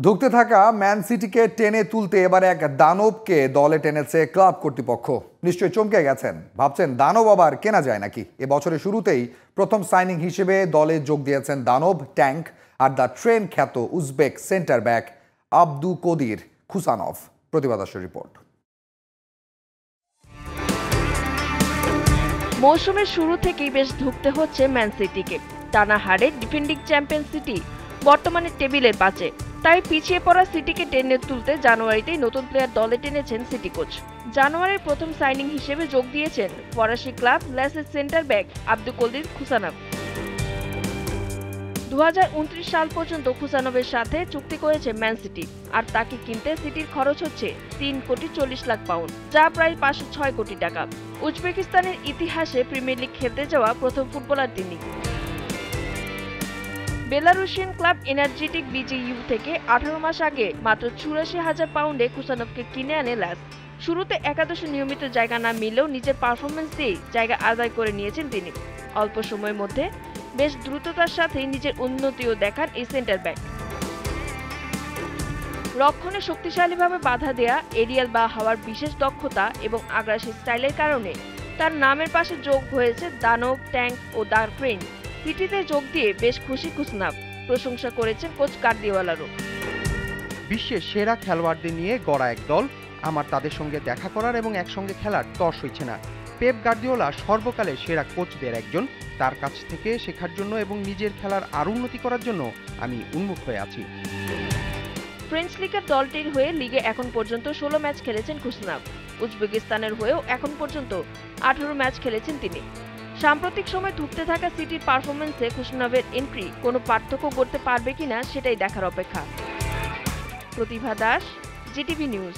ধুঁকতে থাকা ম্যান সিটিকে টেনে তুলতে এবার এক দানবকে দলে টেনেছে ক্লাব কর্তৃপক্ষ। নিশ্চয়ই চমকে গেছেন, ভাবছেন দানব আবার কেনা যায় নাকি। এবছরের শুরুতেই প্রথম সাইনিং হিসেবে দলে যোগ দিয়েছেন দানব, ট্যাঙ্ক আর দ্য ট্রেন খ্যাত উজবেক সেন্টার ব্যাক আব্দুকদির খুসানভ। প্রতিবাদ রিপোর্ট। মৌসুমের শুরু থেকেই বেশ ধুঁকতে হচ্ছে ম্যান সিটিকে। টানা হারে ডিফেন্ডিং চ্যাম্পিয়ন সিটি বর্তমানে টেবিলের পাশে। তাই পিছিয়ে পড়া সিটিকে টেনে তুলতে জানুয়ারিতেই নতুন প্লেয়ার দলে টেনেছেন সিটি কোচ। জানুয়ারির প্রথম সাইনিং হিসেবে যোগ দিয়েছেন ফরাসি ক্লাব লেসের সেন্টার ব্যাক আব্দুকদির খুসানভ। 2029 সাল পর্যন্ত খুসানভের সাথে চুক্তি করেছে ম্যান সিটি, আর তাকে কিনতে সিটির খরচ হচ্ছে 3,40,00,000 পাউন্ড, যা প্রায় 506 কোটি টাকা। উজবেকিস্তানের ইতিহাসে প্রিমিয়ার লিগ খেলতে যাওয়া প্রথম ফুটবলার তিনি। বেলারুশিয়ান ক্লাব এনার্জেটিক বিজিইউ থেকে 18 মাস আগে মাত্র 84,000 পাউন্ডে খুসানভকে কিনে আনে ল্যাস। শুরুতে একাদশে নিয়মিত জায়গা না মিললেও নিজের পারফরমেন্স দিয়েই জায়গা আদায় করে নিয়েছেন তিনি। অল্প সময়ের মধ্যে বেশ দ্রুততার সাথে নিজের উন্নতিও দেখান এই সেন্টার ব্যাক। রক্ষণে শক্তিশালীভাবে বাধা দেয়া, এরিয়াল বা হওয়ার বিশেষ দক্ষতা এবং আগ্রাসী স্টাইলের কারণে তার নামের পাশে যোগ হয়েছে দানব, ট্যাঙ্ক ও দ্য ট্রেন। সিটিতে যোগ দিয়ে বেশ খুশি খুসানভ, প্রশংসা করেছেন কোচ গার্দিওলারও। বিশ্বের সেরা খেলোয়াড়দের নিয়ে গড়া এক দল, আমার তাদের সঙ্গে দেখা করার এবং একসঙ্গে খেলার তর সইছে না। পেপ গার্দিওলা সর্বকালের সেরা কোচদের একজন, তার কাছ থেকে শেখার জন্য এবং নিজের খেলার আরও উন্নতি করার জন্য আমি উন্মুখ হয়ে আছি। ফ্রেঞ্চ লিগের দলটির হয়ে লিগে এখন পর্যন্ত 16 ম্যাচ খেলেছেন খুসানভ। উজবেকিস্তানের হয়েও এখন পর্যন্ত 18 ম্যাচ খেলেছেন তিনি। সাম্প্রতিক সময় ধুঁকতে থাকা সিটির পারফরমেন্সে খুসানভের এন্ট্রি কোনো পার্থক্য করতে পারবে কিনা সেটাই দেখার অপেক্ষা। প্রতিভা দাস, জিটিভি নিউজ।